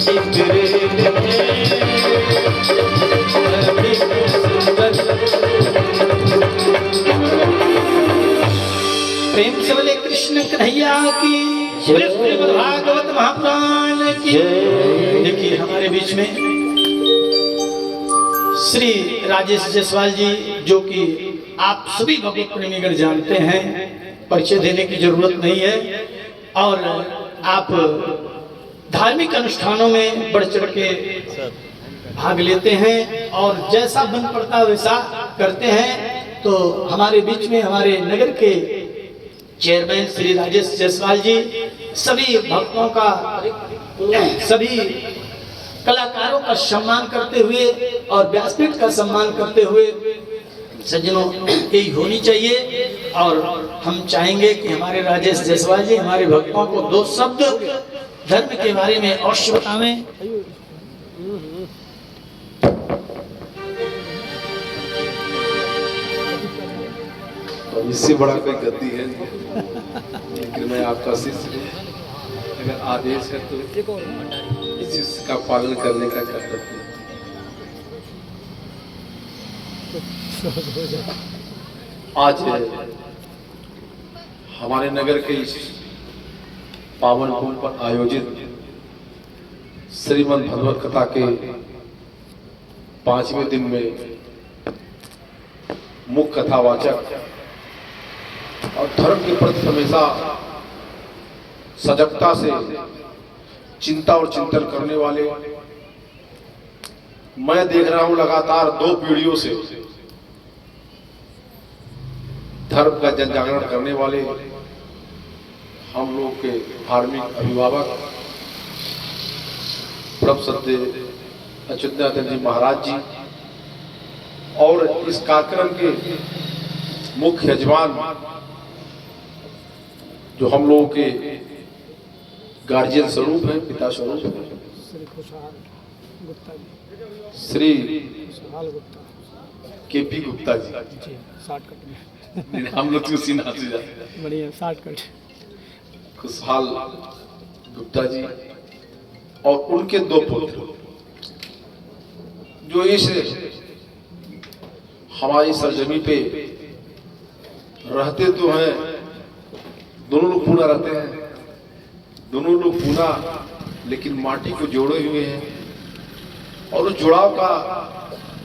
प्रेम से बोले कृष्ण कन्हैया की, श्रीमद् भागवत महापुराण की। देखिए हमारे बीच में श्री राजेश जायसवाल जी, जो कि आप सभी भगवत प्रेमीगण जानते हैं, परिचय देने की जरूरत नहीं है। और आप धार्मिक अनुष्ठानों में बढ़ चढ़ के भाग लेते हैं और जैसा बन पड़ता वैसा करते हैं। तो हमारे बीच में हमारे नगर के चेयरमैन श्री राजेश जायसवाल जी सभी भक्तों का, सभी कलाकारों का सम्मान करते हुए और व्यासपीठ का सम्मान करते हुए, सज्जनों यही होनी चाहिए। और हम चाहेंगे कि हमारे राजेश जायसवाल जी हमारे भक्तों को दो शब्द धर्म के बारे में अवश्य बतावें। इससे बड़ा कोई गद्दी है लेकिन मैं आपका शिष्य, अगर आदेश है तो इसका पालन करने का कर्तव्य। आज हमारे नगर के इस पावन कुंभ पर आयोजित श्रीमद् भगवत कथा के 5वें दिन में मुख्य कथावाचक और धर्म के प्रति हमेशा सजगता से चिंता और चिंतन करने वाले, मैं देख रहा हूं लगातार 2 पीढ़ियों से धर्म का जन जागरण करने वाले हम लोग के धार्मिक अभिभावक प्रभु सत्य अच्युतानंद जी महाराज जी, और इस कार्यक्रम के मुख्य यजमान जो हम लोगों के गार्जियन स्वरूप है, पिता स्वरूप है, श्री केपी गुप्ता जी। हम लोग तो उसी नाम से जाते हैं, बढ़िया शॉर्टकट। खुशहाल गुप्ता जी और उनके 2 पुत्र जो इस हमारी सरजमी पे रहते तो हैं, दोनों लोग पूना रहते हैं, दोनों लोग पूना लेकिन माटी को जोड़े हुए हैं। और उस जुड़ाव का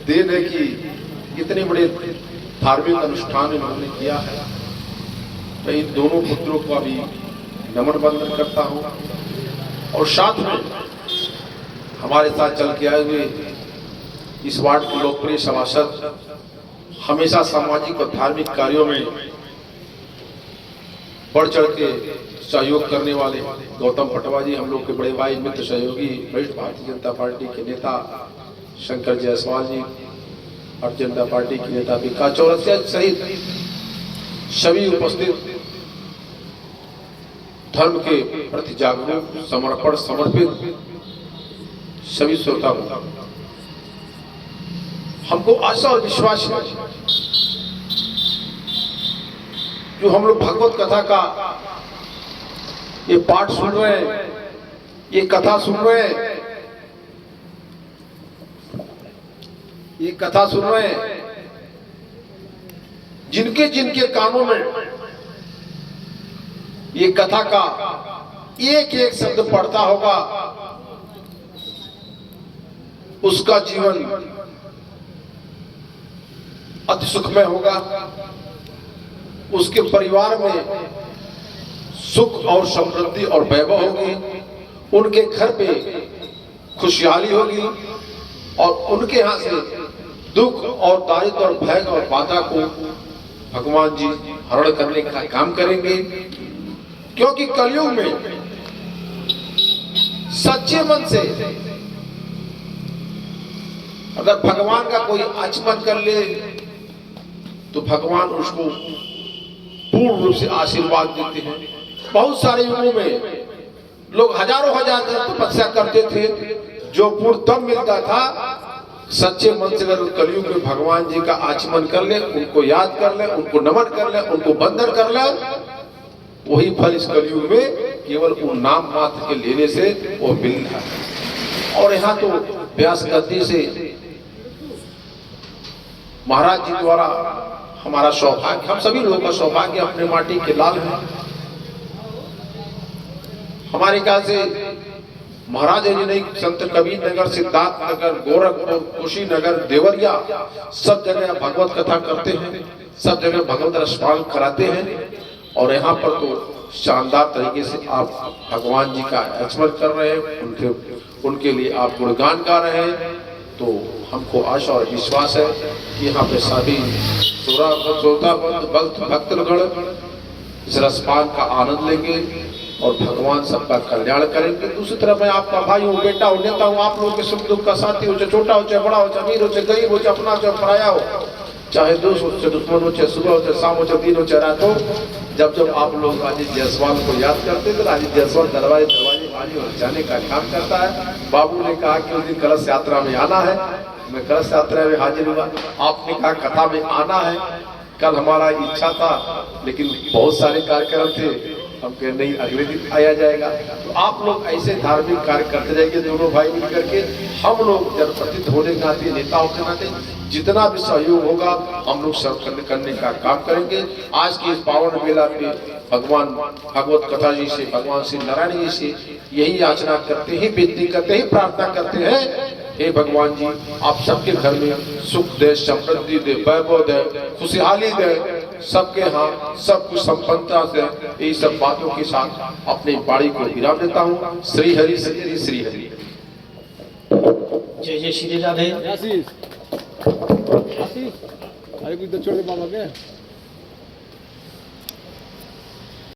देन है कि इतने बड़े धार्मिक अनुष्ठान इन्होंने किया है। मैं इन दोनों पुत्रों को अभी नमन बंदन करता हूँ। और साथ में हमारे साथ चल के आए हुए इस वार्ड के लोकप्रिय सभासद, हमेशा सामाजिक और धार्मिक कार्यों में बढ़ चढ़ के सहयोग करने वाले गौतम पटवा जी, हम लोग के बड़े भाई, मित्र, सहयोगी, वरिष्ठ भारतीय जनता पार्टी के नेता शंकर जायसवाल जी और जनता पार्टी के नेता विकास चौरसिया सहित सभी उपस्थित धर्म के प्रति जागरूक, समर्पण, समर्पित सभी श्रोता, हमको आशा और विश्वास है जो हम लोग भगवत कथा का ये पाठ सुन रहे हैं, ये कथा सुन रहे हैं, ये कथा सुन रहे हैं, जिनके जिनके कानों में ये कथा का एक एक शब्द पढ़ता होगा, उसका जीवन अति सुखमय होगा, उसके परिवार में सुख और समृद्धि और वैभव होगी, उनके घर पे खुशहाली होगी और उनके यहाँ से दुख और दारिद्र और भय और बाधा को भगवान जी हरण करने का काम करेंगे। क्योंकि कलयुग में सच्चे मन से अगर भगवान का कोई आचमन कर ले तो भगवान उसको पूर्ण रूप से आशीर्वाद देते हैं। बहुत सारे युगों में लोग हजारों हजार तपस्या करते थे, जो पूर्ण तब मिलता था सच्चे मन से अगर कलयुग में भगवान जी का आचमन कर ले, उनको याद कर ले, उनको नमन कर ले, उनको वंदन कर ले, वही फल इस कलयुग में केवल उन नाम मात्र के लेने से वो मिल रहा है। और यहाँ तो व्यास गद्दी से महाराज जी द्वारा हमारा सौभाग्य, हम सभी लोगों का सौभाग्य अपने माटी के लाल है। हमारे ख्याल से महाराज जी ने संत कबीर नगर, सिद्धार्थ नगर, गोरखपुर, कुशीनगर, देवरिया सब जगह भगवत कथा करते हैं, सब जगह भगवत रसपान कराते हैं। और यहाँ पर तो शानदार तरीके से आप भगवान जी का स्मरण कर रहे हैं, उनके लिए आप गुणगान गा रहे हैं। तो हमको आशा और विश्वास है कि यहाँ पे सभी भक्तगण इस रसपान का आनंद लेंगे और भगवान सबका कल्याण करेंगे। दूसरी तरफ मैं आपका भाई हूँ, बेटा हूँ, नेता हूँ, आप लोगों के सुख दुख का साथी हो, चाहे छोटा हो, चाहे बड़ा हो, चाहे अमीर हो, चाहे गरीब हो, चाहे अपना हो, चाहे पराया हो, चाहे दोस्त हो, चाहे दुश्मन हो, चाहे सुबह हो, चाहे शाम हो, चाहे दिन हो, चाहे रात हो। जब जब आप लोग राजीव जायसवाल को याद करते हैं तो राजीव जायसवाल दरवाजे दरवाजे पानी और जाने का काम करता है। बाबू ने कहा कि उस दिन कलश यात्रा में आना है, मैं कलश यात्रा में हाजिर हुआ। आपने कहा कथा में आना है, कल हमारा इच्छा था लेकिन बहुत सारे कार्यक्रम थे, हम कह नहीं अगले दिन आया जाएगा। तो आप लोग ऐसे धार्मिक कार्य करते रहेंगे, दोनों भाई मिल करके। हम लोग जनप्रतिनिधि होने के नाते, नेताओं के नाते जितना भी सहयोग होगा हम लोग सब करने का काम करेंगे। आज की इस पावन मेला में भगवान भगवत कथा जी से, भगवान श्री नारायण जी से यही याचना करते हैं, बेनती करते हैं, प्रार्थना करते हैं, हे भगवान जी आप सबके घर में सुख दे, समृद्धि दे, वैभव दे, खुशहाली दे, सबके यहाँ सब कुछ संपन्नता से। यही सब बातों के साथ अपनी बाड़ी को विराम देता हूँ। श्री हरि श्री हरि श्री हरि। जय जय श्री राधे। आशीष अरे कुछ तो छोड़ दे बाबा के।